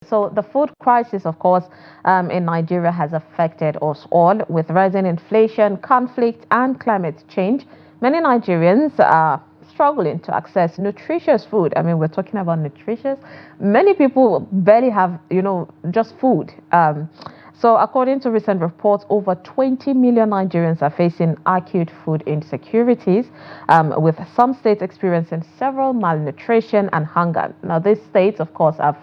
So the food crisis, of course, in Nigeria has affected us all with rising inflation, conflict, and climate change. Many Nigerians are struggling to access nutritious food. I mean, we're talking about nutritious. Many people barely have, just food. So according to recent reports, over 20 million Nigerians are facing acute food insecurities, with some states experiencing several malnutrition and hunger. Now, these states, of course, are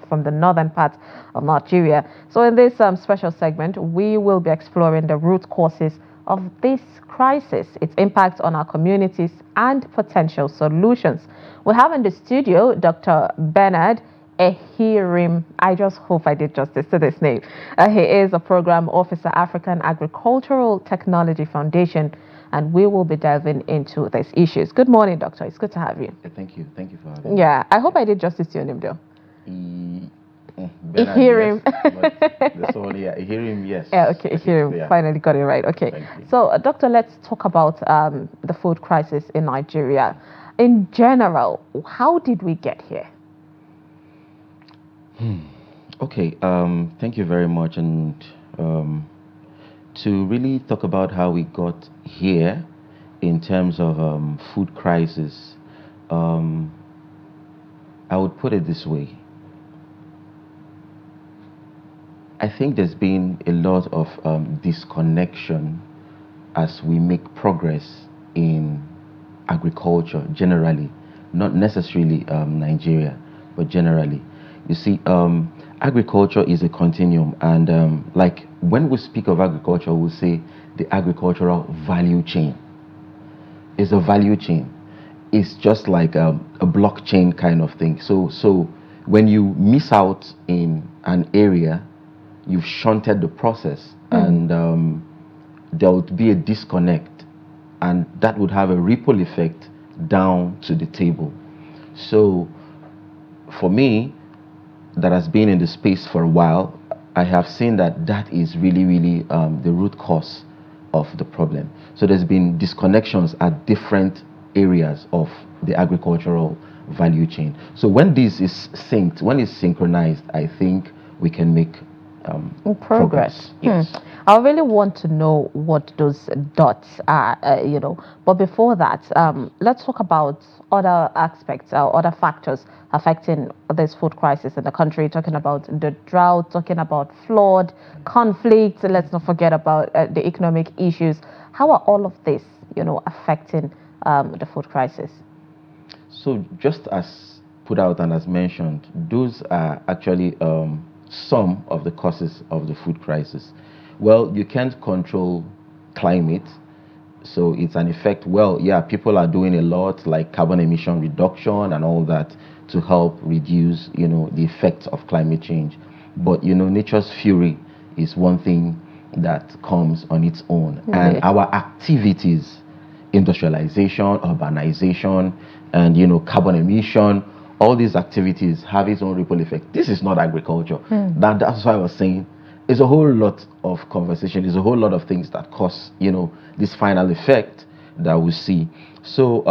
from the northern part of Nigeria. So in this special segment, we will be exploring the root causes of this crisis, its impact on our communities, and potential solutions. We have in the studio Dr. Bernard Ehirim. I just hope I did justice to this name. He is a program officer, African Agricultural Technology Foundation, and we will be delving into these issues. Good morning, Doctor. It's good to have you. Thank you. Thank you for having me. Yeah, I hope I did justice to your name, though. Ehirim. Yes, Ehirim, yes. Yeah, okay, Ehirim. Yeah. Finally got it right. Okay. So, Doctor, let's talk about the food crisis in Nigeria. In general, how did we get here? Okay, thank you very much. And to really talk about how we got here in terms of food crisis, I would put it this way. I think there's been a lot of disconnection as we make progress in agriculture generally, not necessarily Nigeria, but generally. You see, agriculture is a continuum, and like when we speak of agriculture, we'll say the agricultural value chain. It's a value chain. It's just like a blockchain kind of thing. So when you miss out in an area, you've shunted the process, and there would be a disconnect, and that would have a ripple effect down to the table. So for me, that has been in the space for a while, I have seen that that is really the root cause of the problem. So there's been disconnections at different areas of the agricultural value chain. So when this is synced, when it's synchronized, I think we can make progress. Yes. I really want to know what those dots are, But before that, let's talk about other aspects or other factors affecting this food crisis in the country. Talking about the drought, talking about flood, conflict. Let's not forget about the economic issues. How are all of this, affecting the food crisis? So just as put out and as mentioned, those are actually some of the causes of the food crisis. Well, you can't control climate, so it's an effect. Well, yeah, people are doing a lot like carbon emission reduction and all that to help reduce, the effects of climate change. But, nature's fury is one thing that comes on its own. And our activities, industrialization, urbanization, and, carbon emission, all these activities have its own ripple effect. This is not agriculture. That's why I was saying it's a whole lot of conversation. It's a whole lot of things that cause, this final effect that we see. So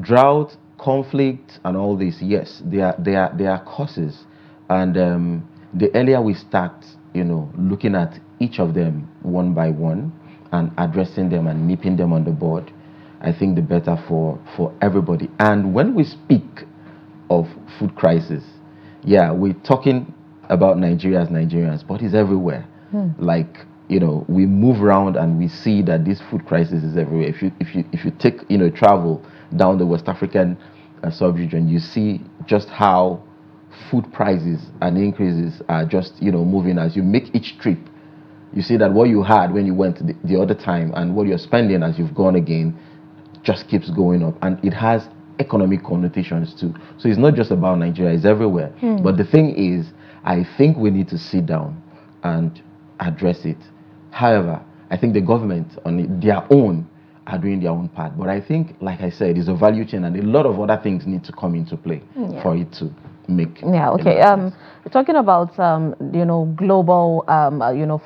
drought, conflict, and all this, yes, they are causes. And the earlier we start, looking at each of them one by one and addressing them and nipping them on the bud, I think the better for everybody. And when we speak of food crisis, yeah, we're talking about Nigeria as Nigerians, but it's everywhere. Like, we move around and we see that this food crisis is everywhere. If you take travel down the West African sub-region, you see just how food prices and increases are just moving. As you make each trip, you see that what you had when you went the other time and what you're spending as you've gone again just keeps going up, and it has economic connotations too. So it's not just about Nigeria, it's everywhere. But the thing is, I think we need to sit down and address it. However, I think the government on their own are doing their own part. But I think, like I said, it's a value chain, and a lot of other things need to come into play for it to make Yeah, a okay. lot of sense. Talking about global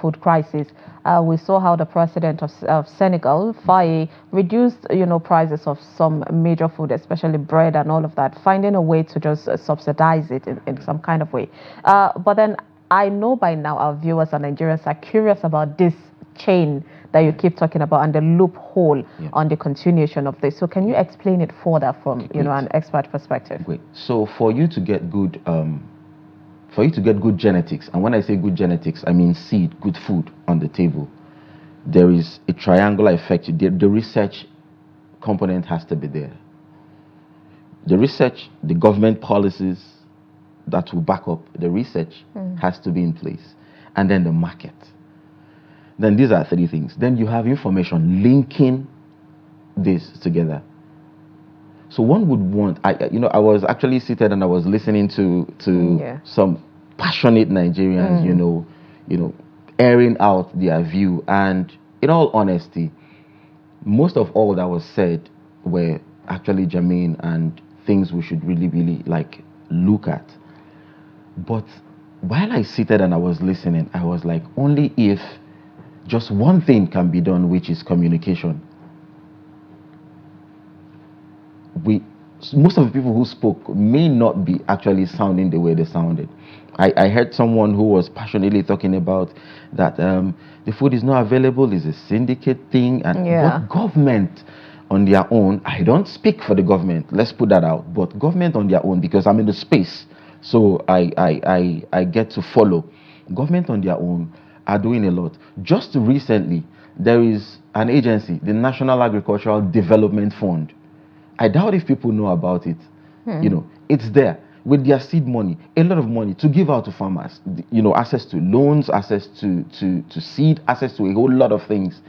food crisis, we saw how the president of Senegal, Faye, reduced prices of some major food, especially bread and all of that, finding a way to just subsidize it in some kind of way. But then I know by now our viewers and Nigerians are curious about this chain that you keep talking about and the loophole on the continuation of this. So can you explain it further from an expert perspective? Great. So for you to get good genetics, and when I say good genetics, I mean seed, good food on the table, there is a triangular effect. The research component has to be there. The research, the government policies that will back up the research has to be in place. And then the market. Then these are three things. Then you have information linking this together. So one would want, I was actually seated and I was listening to some passionate Nigerians, airing out their view. And in all honesty, most of all that was said were actually germane and things we should really, really look at. But while I seated and I was listening, I was like, only if just one thing can be done, which is communication. Most of the people who spoke may not be actually sounding the way they sounded. I heard someone who was passionately talking about that the food is not available, is a syndicate thing, and but government on their own, I don't speak for the government, let's put that out, but government on their own, because I'm in the space, so I get to follow. Government on their own are doing a lot. Just recently, there is an agency, the National Agricultural Development Fund. I doubt if people know about it. It's there with their seed money, a lot of money to give out to farmers. Access to loans, access to seed, access to a whole lot of things.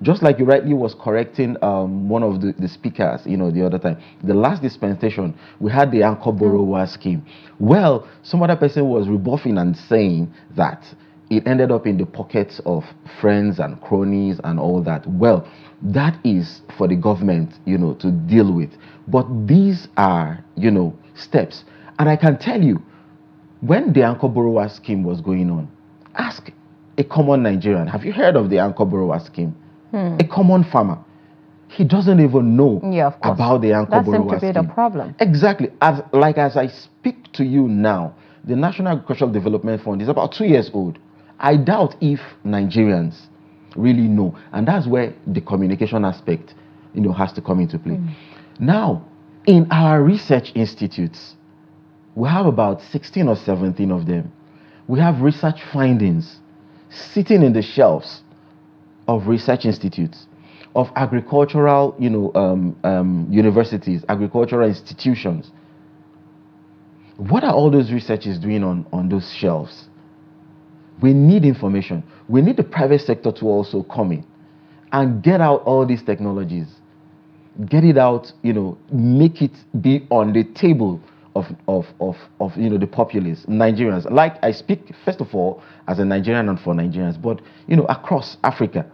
Just like you rightly was correcting one of the speakers, the other time. The last dispensation, we had the anchor borrower scheme. Well, some other person was rebuffing and saying that it ended up in the pockets of friends and cronies and all that. Well, that is for the government, to deal with. But these are, steps. And I can tell you, when the anchor borrower scheme was going on, ask a common Nigerian, have you heard of the anchor borrower scheme? A common farmer. He doesn't even know about the anchor borrower scheme. That seems to be the problem. Exactly. As I speak to you now, the National Agricultural Development Fund is about 2 years old. I doubt if Nigerians really know. And that's where the communication aspect, has to come into play. Now, in our research institutes, we have about 16 or 17 of them. We have research findings sitting in the shelves of research institutes, of agricultural, universities, agricultural institutions. What are all those researchers doing on those shelves? We need information. We need the private sector to also come in and get out all these technologies. Get it out, make it be on the table of the populace, Nigerians. Like, I speak, first of all, as a Nigerian and for Nigerians, but, across Africa.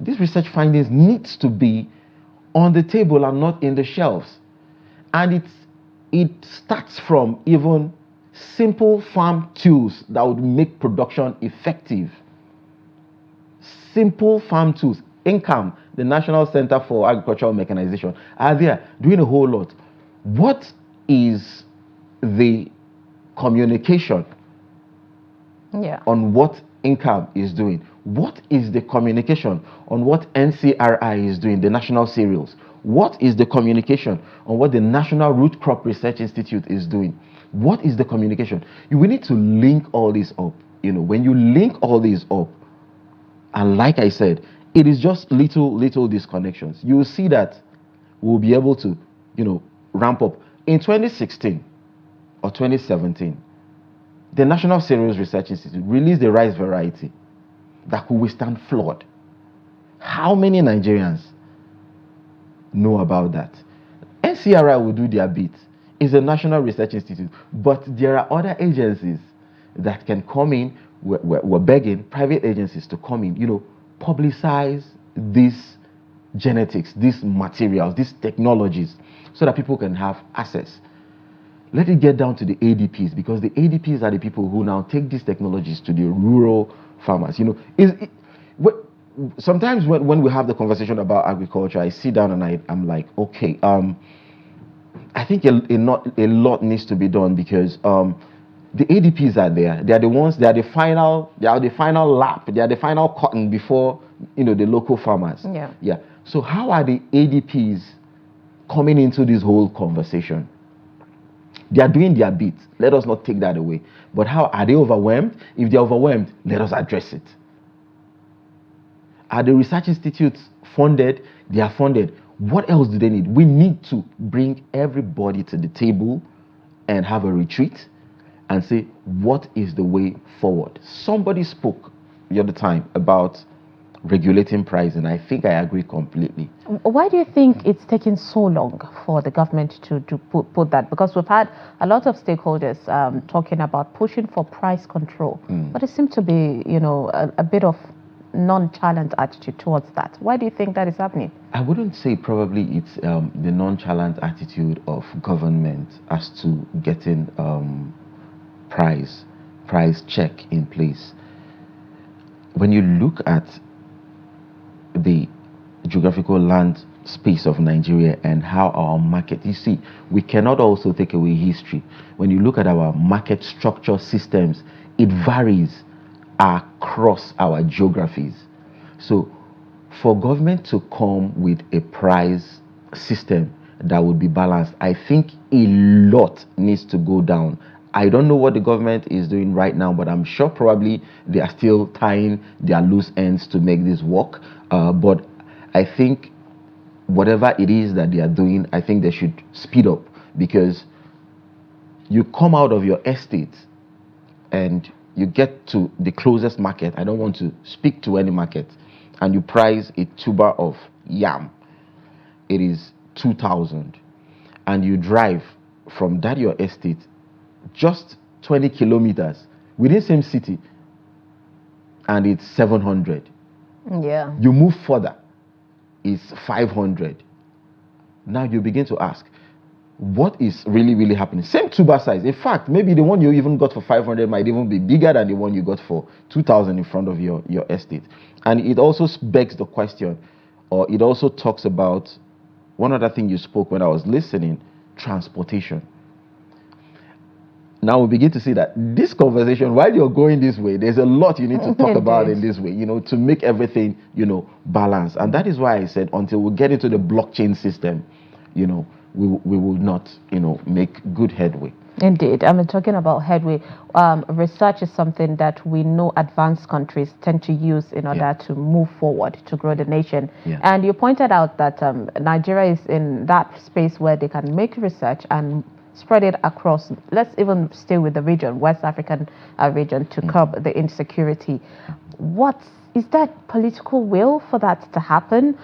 These research findings needs to be on the table and not in the shelves. And it starts from even simple farm tools that would make production effective. Simple farm tools. INCAM, the National Center for Agricultural Mechanization, are there doing a whole lot. What is the communication on what INCAM is doing? What is the communication on what NCRI is doing, the National Cereals? What is the communication on what the National Root Crop Research Institute is doing? What is the communication? We need to link all this up. When you link all these up, and like I said, it is just little disconnections. You will see that we'll be able to, ramp up. In 2016 or 2017, the National Cereals Research Institute released a rice variety that could withstand flood. How many Nigerians know about that? NCRI will do their bit. It's a National Research Institute, but there are other agencies that can come in. We're begging private agencies to come in, publicize these genetics, these materials, these technologies, so that people can have access. let it get down to the ADPs, because the ADPs are the people who now take these technologies to the rural farmers. You know, sometimes when we have the conversation about agriculture, I sit down and I'm like, okay, I think a lot needs to be done, because the ADPs are there. They are the ones. They are the final lap. They are the final cotton before, you know, the local farmers. Yeah. Yeah. So how are the ADPs coming into this whole conversation? They are doing their bit. Let us not take that away. But how are they overwhelmed? If they are overwhelmed, let us address it. Are the research institutes funded? They are funded. What else do they need? We need to bring everybody to the table and have a retreat and say, what is the way forward? Somebody spoke the other time about regulating price, and I think I agree completely. Why do you think it's taking so long for the government to put that? Because we've had a lot of stakeholders talking about pushing for price control, but it seems to be, you know, a bit of nonchalant attitude towards that. Why do you think that is happening? I wouldn't say probably it's the nonchalant attitude of government as to getting price check in place. When you look at the geographical land space of Nigeria and how our market, you see, we cannot also take away history. When you look at our market structure systems, it varies across our geographies. So for government to come with a price system that would be balanced, I think a lot needs to go down. I don't know what the government is doing right now, but I'm sure probably they are still tying their loose ends to make this work. But I think whatever it is that they are doing, I think they should speed up, because you come out of your estate and you get to the closest market. I don't want to speak to any market, and you price a tuber of yam. It is 2,000, and you drive from that your estate just 20 kilometers within the same city, and it's 700. Yeah. You move further, it's 500. Now you begin to ask, what is really happening? Same tuber size. In fact, maybe the one you even got for 500 might even be bigger than the one you got for 2,000 in front of your estate. And it also begs the question, or it also talks about one other thing you spoke when I was listening: transportation. Now we begin to see that this conversation, while you're going this way, there's a lot you need to talk about in this way, you know, to make everything, you know, balanced. And that is why I said, until we get into the blockchain system, you know, we will not, you know, make good headway. Indeed. I mean, talking about headway, research is something that we know advanced countries tend to use in order to move forward, to grow the nation. Yeah. And you pointed out that Nigeria is in that space where they can make research and spread it across. Let's even stay with the region, West African region, to curb the insecurity. Is there political will for that to happen?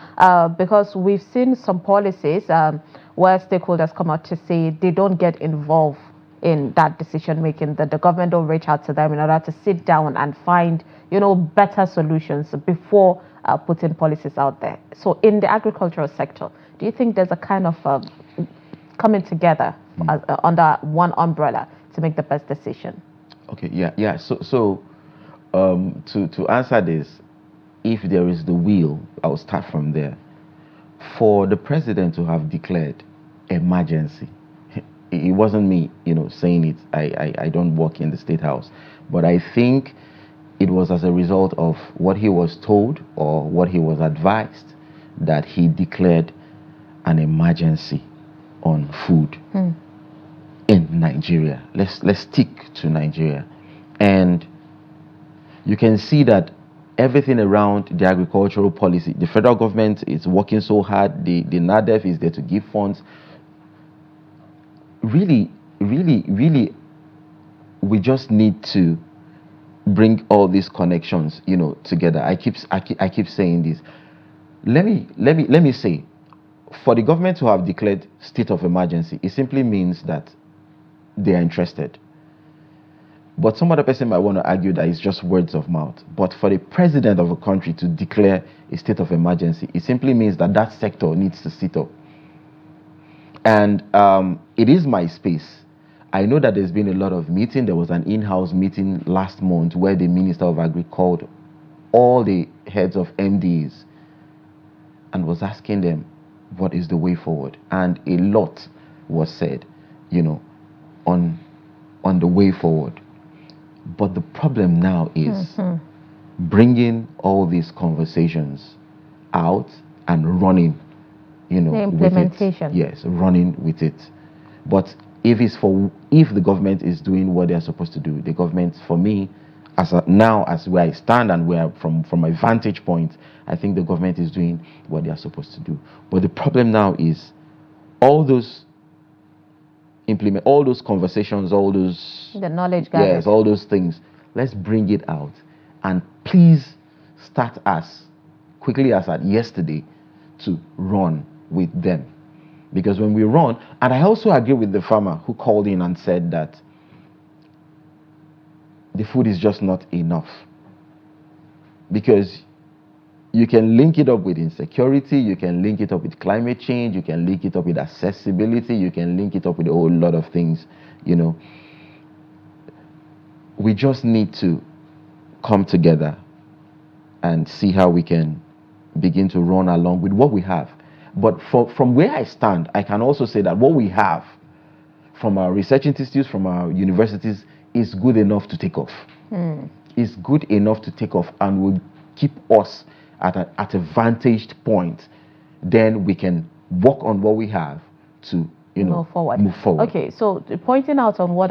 Because we've seen some policies where stakeholders come out to say they don't get involved in that decision making, that the government don't reach out to them in order to sit down and find, you know, better solutions before putting policies out there. So in the agricultural sector, do you think there's a kind of coming together under one umbrella to make the best decision? Okay, yeah. So to answer this, if there is the will, I'll start from there. For the president to have declared emergency, it wasn't me, you know, saying it. I don't work in the State House, but I think it was as a result of what he was told or what he was advised, that he declared an emergency on food in Nigeria. Let's stick to Nigeria. And you can see that everything around the agricultural policy, the federal government is working so hard, the NADEF is there to give funds. Really, we just need to bring all these connections, you know, together. I keep saying this. Let me say, for the government to have declared state of emergency, it simply means that they are interested. But some other person might want to argue that it's just words of mouth. But for the president of a country to declare a state of emergency, it simply means that that sector needs to sit up. And it is my space I know that there's been a lot of meeting. There was an in-house meeting last month where the Minister of Agri called all the heads of MDs and was asking them what is the way forward. And a lot was said, on the way forward. But the problem now is bringing all these conversations out and running, the implementation. with it. Yes, running with it. But if the government is doing what they're supposed to do, the government, for me, as where I stand and where from my vantage point, I think the government is doing what they are supposed to do. But the problem now is all those conversations, all those the knowledge gathered. Yes, all those things. Let's bring it out, and please start as quickly as at yesterday to run with them. Because when we run, and I also agree with the farmer who called in and said that the food is just not enough. Because you can link it up with insecurity, you can link it up with climate change, you can link it up with accessibility, you can link it up with a whole lot of things, We just need to come together and see how we can begin to run along with what we have. But from where I stand, I can also say that what we have from our research institutes, from our universities, is good enough to take off. It's good enough to take off and will keep us at a vantaged point. Then we can work on what we have to move forward. Okay, so pointing out on what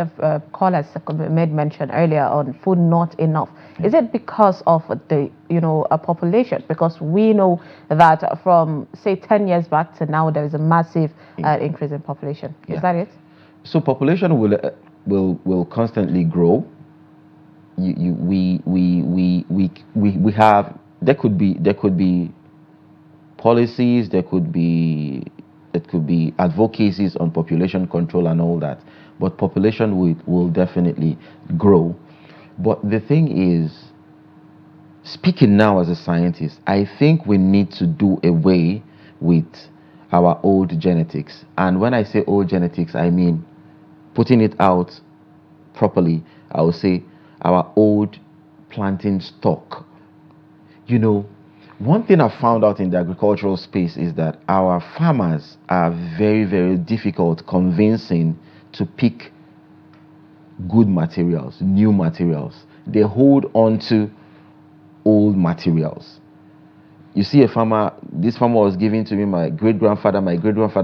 callers made mention earlier on food not enough, is it because of the a population? Because we know that from say 10 years back to now there is a massive increase in population. Is that it? So population will constantly grow. We have, there could be policies, there could be advocacies on population control and all that, but population will definitely grow. But the thing is, speaking now as a scientist, I think we need to do away with our old genetics. And when I say old genetics, I mean, putting it out properly, I will say our old planting stock. One thing I found out in the agricultural space is that our farmers are very, very difficult convincing to pick good materials, new materials. They hold on to old materials. You see this farmer was given to me, my great-grandfather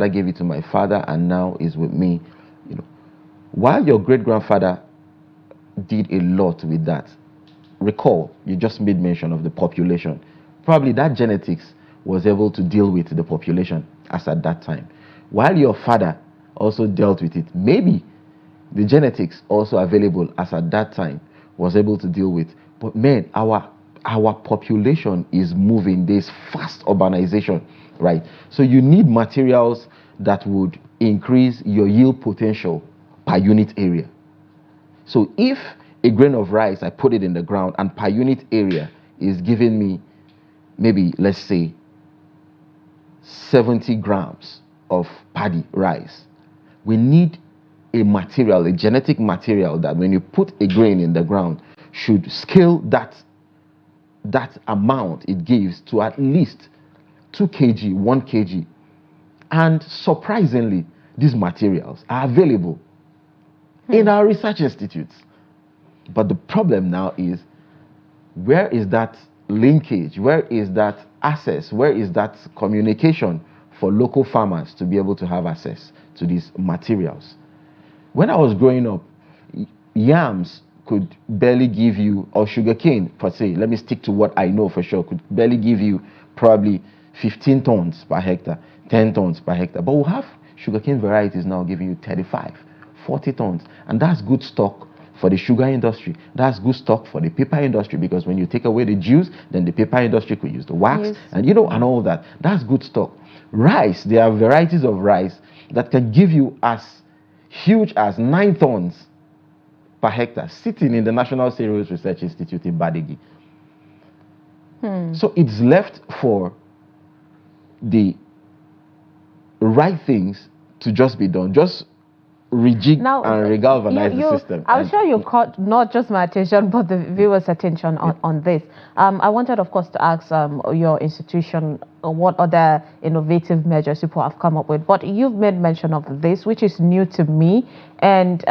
gave it to my father, and now is with me. While your great-grandfather did a lot with that, recall, you just made mention of the population. Probably that genetics was able to deal with the population as at that time. While your father also dealt with it, maybe the genetics also available as at that time was able to deal with. But man, our population is moving. There's fast urbanization, right? So you need materials that would increase your yield potential per unit area. So if a grain of rice, I put it in the ground, and per unit area is giving me maybe, let's say, 70 grams of paddy rice, we need a genetic material that when you put a grain in the ground should scale that amount it gives to at least 2 kg, 1 kg. And surprisingly, these materials are available in our research institutes. But the problem now is, where is that linkage? Where is that access? Where is that communication for local farmers to be able to have access to these materials? When I was growing up, yams could barely give you, or sugarcane per se, let me stick to what I know for sure, could barely give you probably 15 tons per hectare, 10 tons per hectare. But we'll have sugarcane varieties now giving you 35, 40 tons. And that's good stock for the sugar industry. That's good stock for the paper industry, because when you take away the juice, then the paper industry could use the wax, and and all that. That's good stock. Rice, there are varieties of rice that can give you as huge as 9 tons per hectare, sitting in the National Cereals Research Institute in Badegi. So it's left for the right things to just be done. Just rejig Now, and regalvanize the system. I'm sure you caught not just my attention, but the viewers' attention on this. I wanted, of course, to ask your institution what other innovative measures people have come up with. But you've made mention of this, which is new to me. And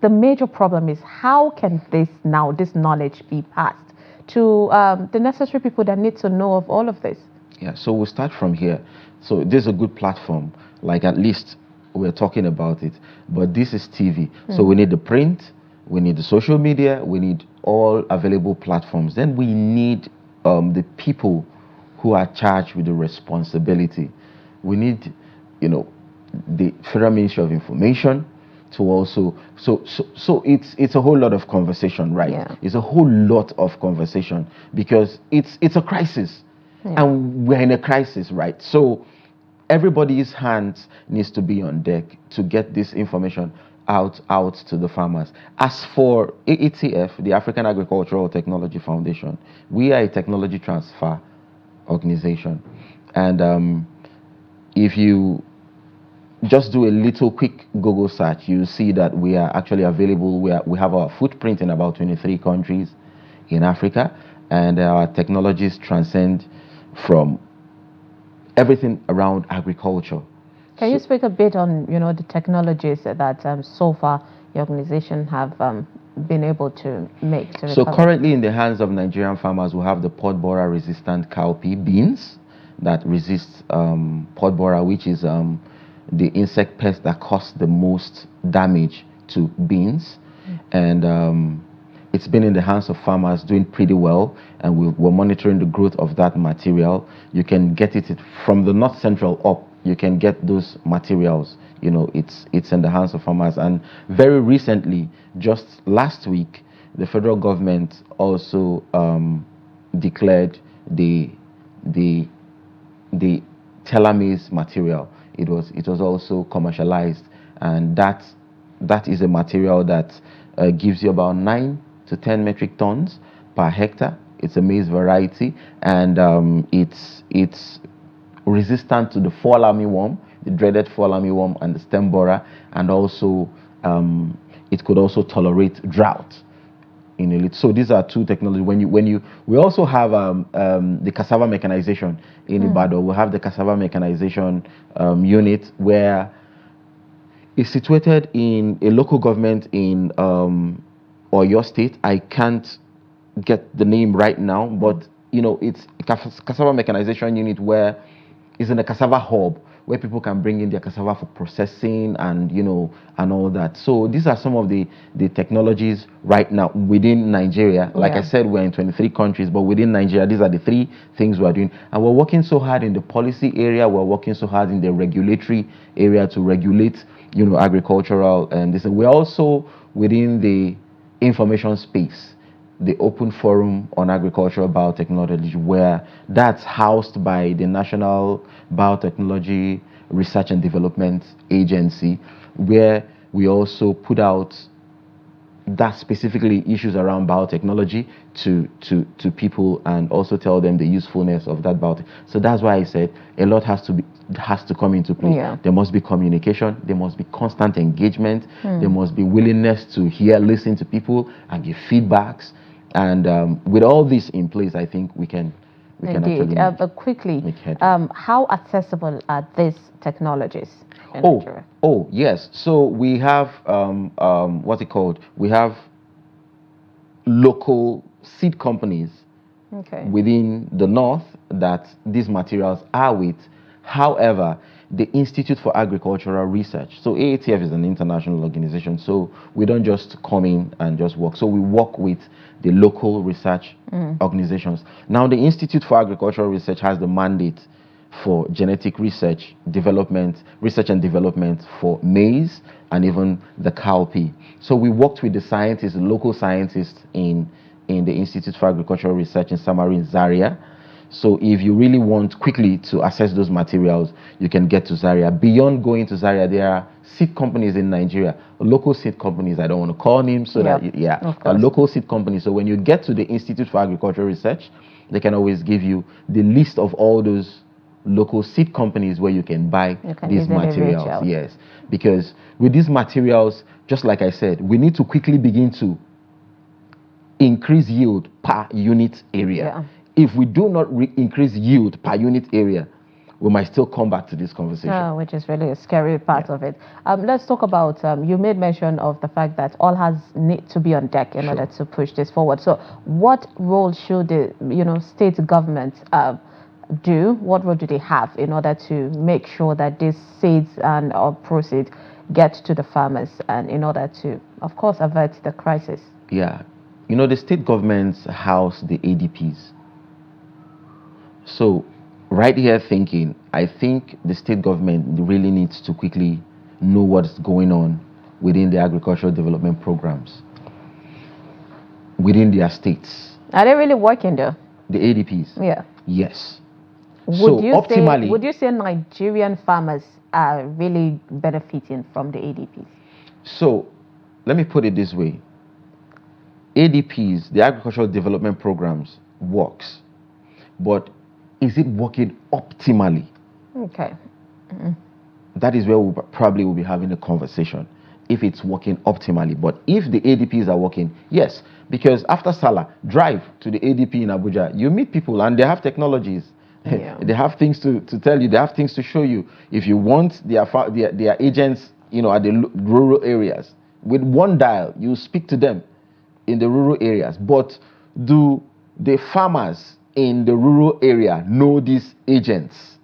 the major problem is how can this knowledge be passed to the necessary people that need to know of all of this? Yeah, so we'll start from here. So this is a good platform, like at least we're talking about it, but this is TV. So we need the print, we need the social media, we need all available platforms. Then we need the people who are charged with the responsibility. We need, the Federal Ministry of Information to also, so it's a whole lot of conversation, right? Yeah. It's a whole lot of conversation because it's a crisis. Yeah. And we're in a crisis, right? So everybody's hands needs to be on deck to get this information out to the farmers. As for AATF, the African Agricultural Technology Foundation, we are a technology transfer organization. And if you just do a little quick Google search, you see that we are actually available. We have our footprint in about 23 countries in Africa, and our technologies transcend from everything around agriculture. Can you speak a bit on the technologies that so far the organization have been able to make? So currently in the hands of Nigerian farmers, we have the pod borer resistant cowpea beans that resist pod borer, which is the insect pest that causes the most damage to beans. And it's been in the hands of farmers doing pretty well, and we're monitoring the growth of that material. You can get it from the North Central up. You can get those materials. It's in the hands of farmers. And very recently, just last week, the federal government also declared the telemaize material. It was also commercialized, and that is a material that gives you about 9 to 10 metric tons per hectare. It's a maize variety, and it's resistant to the fall armyworm, the dreaded fall armyworm, and the stem borer, and also it could also tolerate drought. So these are two technologies. We also have the cassava mechanization in Ibadan. We have the cassava mechanization unit where it's situated in a local government in Oyo State. I can't get the name right now, but it's a cassava mechanization unit where it's in a cassava hub where people can bring in their cassava for processing and and all that. So these are some of the technologies right now within Nigeria. Like I said, we're in 23 countries, but within Nigeria, these are the 3 things we're doing. And we're working so hard in the policy area. We're working so hard in the regulatory area to regulate agricultural and this. And we're also within the information space, the Open Forum on Agricultural Biotechnology, where that's housed by the National Biotechnology Research and Development Agency, where we also put out that specifically issues around biotechnology to people and also tell them the usefulness of that biotech. So that's why I said a lot has to come into play. Yeah. There must be communication, there must be constant engagement, there must be willingness to listen to people and give feedbacks. And with all this in place, I think we can Indeed. actually quickly, make headway. how accessible are these technologies in Nigeria? Oh, yes. So we have what's it called? We have local seed companies within the north that these materials are with. However, the Institute for Agricultural Research, so AATF is an international organization, so we don't just come in and just work. So we work with the local research organizations. Now, the Institute for Agricultural Research has the mandate for genetic research and development for maize and even the cowpea. So we worked with the scientists, the local scientists in the Institute for Agricultural Research in Samarin, Zaria. So if you really want quickly to access those materials, you can get to Zaria. Beyond going to Zaria, there are seed companies in Nigeria, local seed companies. I don't want to call names, local seed companies. So when you get to the Institute for Agricultural Research, they can always give you the list of all those local seed companies where you can buy these easily reach materials. out. Yes, because with these materials, just like I said, we need to quickly begin to increase yield per unit area. Yeah. If we do not increase yield per unit area, we might still come back to this conversation. Which is really a scary part of it. Let's talk about, you made mention of the fact that all hands need to be on deck in order to push this forward. So what role should the state government do? What role do they have in order to make sure that these seeds and proceeds get to the farmers, and in order to, of course, avert the crisis? Yeah. The state governments house the ADPs. So right here thinking, I think the state government really needs to quickly know what's going on within the agricultural development programs within their states. Are they really working though? The ADPs? Yeah. Yes. Would you say Nigerian farmers are really benefiting from the ADPs? So let me put it this way. ADPs, the agricultural development programs, works, but is it working optimally? Okay. That is where we probably will be having a conversation, if it's working optimally. But if the ADPs are working, yes, because after Salah, drive to the ADP in Abuja, you meet people and they have technologies. Yeah. They have things to tell you, they have things to show you. If you want their agents, at the rural areas, with one dial, you speak to them in the rural areas. But do the farmers in the rural area know these agents?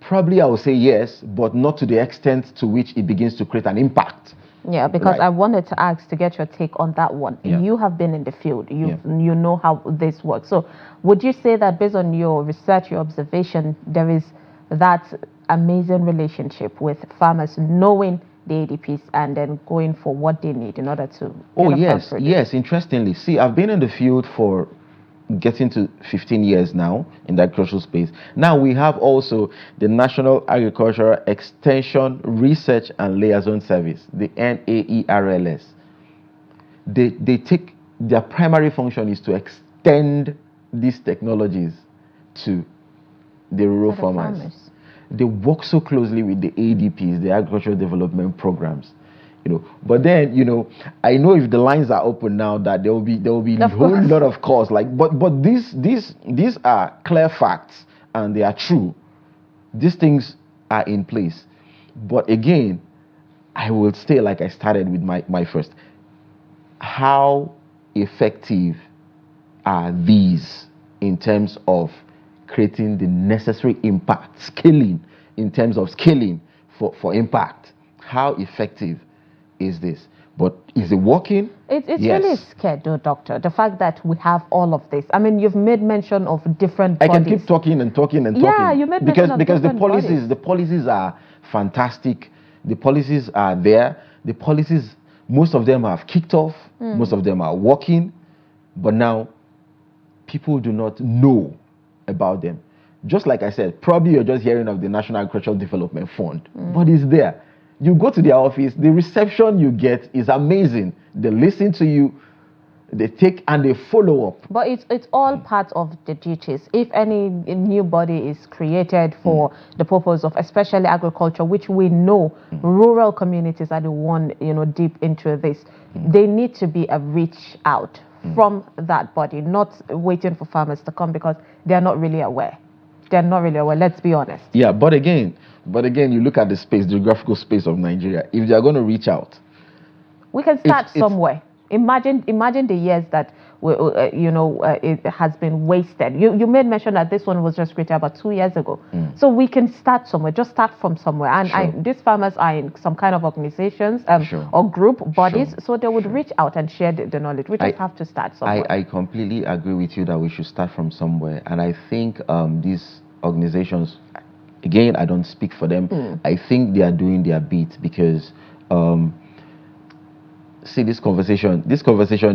Probably I would say yes, but not to the extent to which it begins to create an impact. Yeah, because I wanted to ask to get your take on that one. Yeah. You have been in the field. You know how this works. So would you say that based on your research, your observation, there is that amazing relationship with farmers knowing the ADPs and then going for what they need in order to yes, interestingly. See, I've been in the field for getting to 15 years now in the agricultural space. Now we have also the National Agricultural Extension Research and Liaison Service, the NAERLS. They take, their primary function is to extend these technologies to the rural farmers. They work so closely with the ADPs, the agricultural development programs. But then I know if the lines are open now that there will be a whole lot of calls, but these are clear facts and they are true. These things are in place. But again, I will stay like I started with my first. How effective are these in terms of creating the necessary impact, scaling for impact? How effective is this? But is it working? It's yes. Really scared though, doctor, the fact that we have all of this. I mean, you've made mention of different bodies. I can keep talking and talking and talking. Yeah, you made mention of because the policies are fantastic. The policies are there. The policies, most of them have kicked off. Most of them are working. But now, people do not know about them. Just like I said, probably you're just hearing of the National Agricultural Development Fund, but it's there. You go to their office, the reception you get is amazing. They listen to you, they take and they follow up. But it's all part of the duties. If any new body is created for the purpose of especially agriculture, which we know rural communities are the one deep into this, they need to be a reach out from that body, not waiting for farmers to come because they're not really aware. They're not really aware, let's be honest. Yeah, but again, you look at the space, geographical space of Nigeria. If they are going to reach out, we can start somewhere. Imagine the years that it has been wasted. You made mention that this one was just created about 2 years ago. So we can start somewhere. Just start from somewhere. And these farmers are in some kind of organizations or group bodies, so they would reach out and share the knowledge. We just have to start somewhere. I completely agree with you that we should start from somewhere. And I think these organizations, again, I don't speak for them. I think they are doing their bit because see, this conversation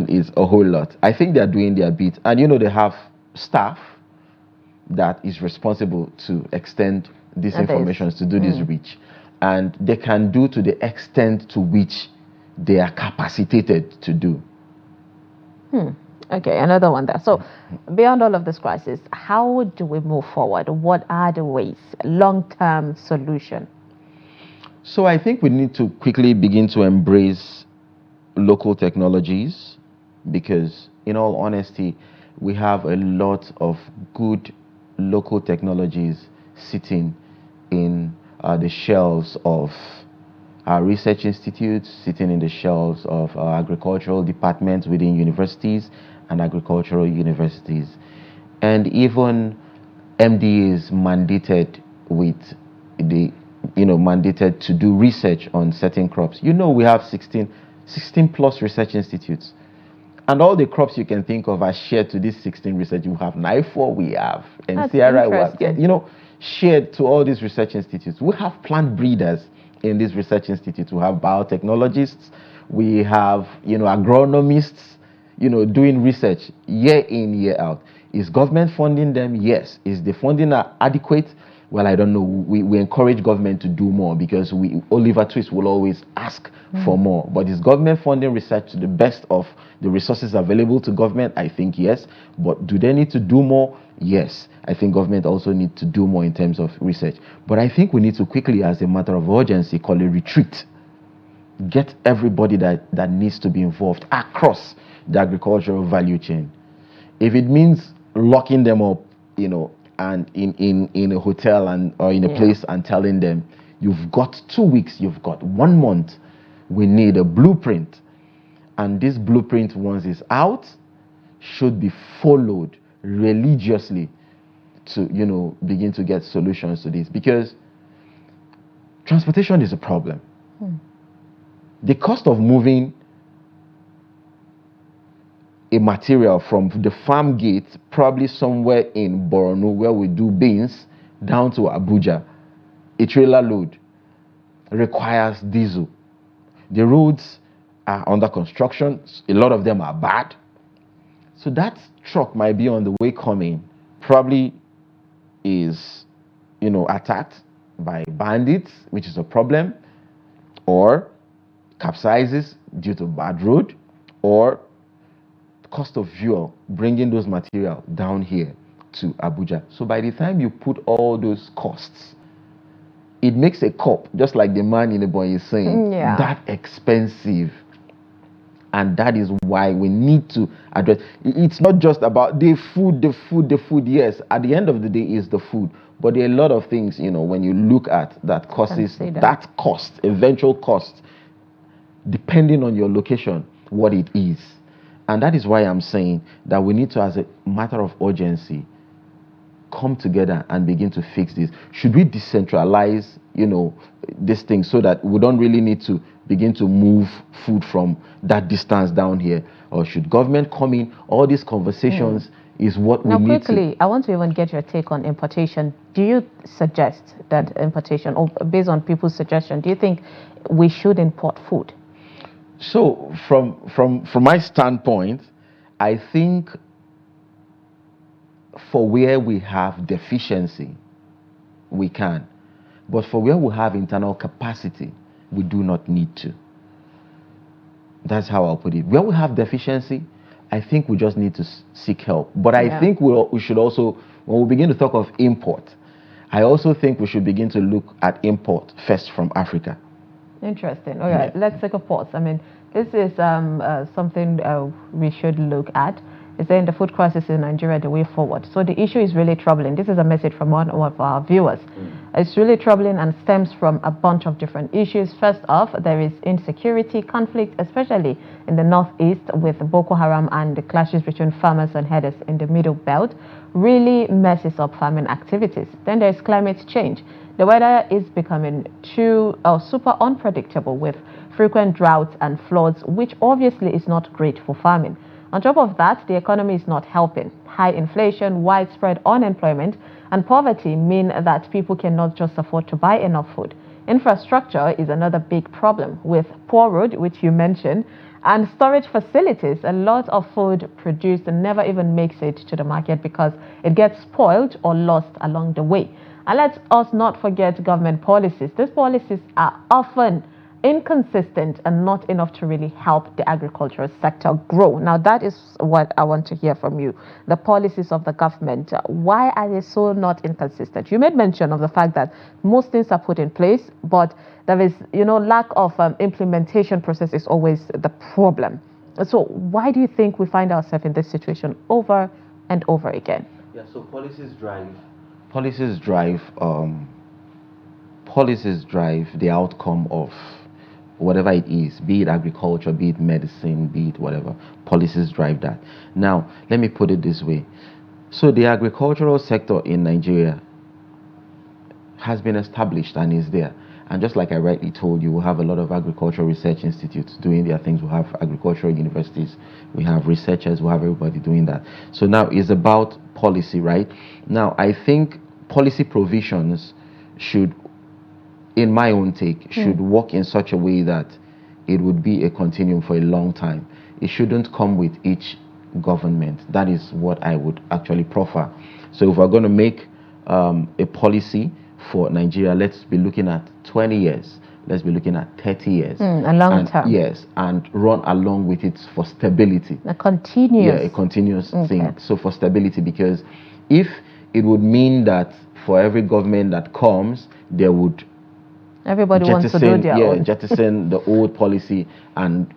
is a whole lot. I think they are doing their bit. And they have staff that is responsible to extend these informations, to do this reach. And they can do to the extent to which they are capacitated to do. Okay, another one there. So, beyond all of this crisis, how do we move forward? What are the ways, long-term solution? So I think we need to quickly begin to embrace local technologies because, in all honesty, we have a lot of good local technologies sitting in the shelves of our research institutes, sitting in the shelves of our agricultural departments within universities and agricultural universities. And even MD is mandated with the, mandated to do research on certain crops. We have 16 plus research institutes. And all the crops you can think of are shared to these 16 research. You have NIFOR, we have NCRI, we have, shared to all these research institutes. We have plant breeders in these research institutes. We have biotechnologists, we have, agronomists, doing research year in, year out. Is government funding them? Yes. Is the funding adequate? Well, I don't know. We encourage government to do more because Oliver Twist will always ask for more. But is government funding research to the best of the resources available to government? I think yes. But do they need to do more? Yes. I think government also need to do more in terms of research. But I think we need to quickly, as a matter of urgency, call a retreat. Get everybody that needs to be involved across the agricultural value chain. If it means locking them up, and in a hotel or in a place and telling them, you've got 2 weeks, you've got 1 month, we need a blueprint. And this blueprint, once it's out, should be followed religiously to, begin to get solutions to this. Because transportation is a problem. The cost of moving a material from the farm gate, probably somewhere in Borno where we do beans, down to Abuja, a trailer load requires diesel. The roads are under construction. A lot of them are bad. So that truck might be on the way coming, probably is, attacked by bandits, which is a problem, or capsizes due to bad road, or cost of fuel bringing those material down here to Abuja. So by the time you put all those costs, it makes a cup, just like the man in the boy is saying, that expensive. And that is why we need to address. It's not just about the food. Yes, at the end of the day is the food. But there are a lot of things, when you look at that causes that cost, eventual cost, depending on your location, what it is. And that is why I'm saying that we need to, as a matter of urgency, come together and begin to fix this. Should we decentralize, this thing so that we don't really need to begin to move food from that distance down here? Or should government come in? All these conversations is what we need to... Now, quickly, I want to even get your take on importation. Do you suggest that importation, or based on people's suggestion, do you think we should import food? So from my standpoint, I think for where we have deficiency, we can. But for where we have internal capacity, we do not need to. That's how I'll put it. Where we have deficiency, I think we just need to seek help. But I think we should also, when we begin to talk of import, I also think we should begin to look at import first from Africa. Interesting. All right, let's take a pause. I mean, this is something we should look at. Is saying the food crisis in Nigeria the way forward. So the issue is really troubling. This is a message from one of our viewers. It's really troubling and stems from a bunch of different issues. First off, there is insecurity, conflict, especially in the northeast with Boko Haram, and the clashes between farmers and herders in the middle belt really messes up farming activities. Then there's climate change. The weather is becoming super unpredictable with frequent droughts and floods, which obviously is not great for farming. On top of that, the economy is not helping. High inflation, widespread unemployment, and poverty mean that people cannot just afford to buy enough food. Infrastructure is another big problem with poor road, which you mentioned, and storage facilities. A lot of food produced never even makes it to the market because it gets spoiled or lost along the way. And let us not forget government policies. These policies are often inconsistent and not enough to really help the agricultural sector grow. Now, that is what I want to hear from you. The policies of the government, why are they so not inconsistent? You made mention of the fact that most things are put in place, but there is, lack of implementation process is always the problem. So why do you think we find ourselves in this situation over and over again? Yeah, so policies drive the outcome of whatever it is, be it agriculture, be it medicine, be it whatever. Policies drive that. Now, let me put it this way. So the agricultural sector in Nigeria has been established and is there. And just like I rightly told you, we have a lot of agricultural research institutes doing their things. We have agricultural universities. We have researchers. We have everybody doing that. So now it's about policy, right? Now, I think policy provisions should, in my own take, should work in such a way that it would be a continuum for a long time. It shouldn't come with each government. That is what I would actually prefer. So if we're going to make a policy for Nigeria, let's be looking at 20 years. Let's be looking at 30 years. A long term. Yes, and run along with it for stability. A continuous. Yeah, a continuous thing. So for stability, because if it would mean that for every government that comes, there would everybody wants to do their own. jettison the old policy and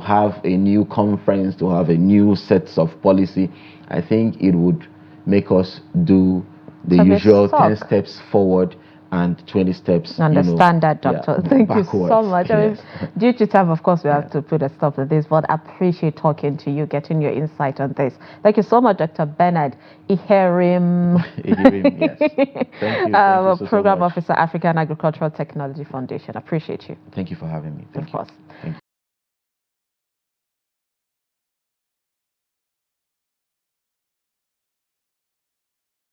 have a new conference to have a new sets of policy. I think it would make us do the usual 10 steps forward and 20 steps. Understand that, doctor. Thank backwards. You so much. Yes. I mean, due to time, of course, we have to put a stop to this, but I appreciate talking to you, getting your insight on this. Thank you so much, Dr. Bernard Ehirim. Ehirim, yes. Thank you. Program Officer, African Agricultural Technology Foundation. I appreciate you. Thank you for having me. Thank you. Of course.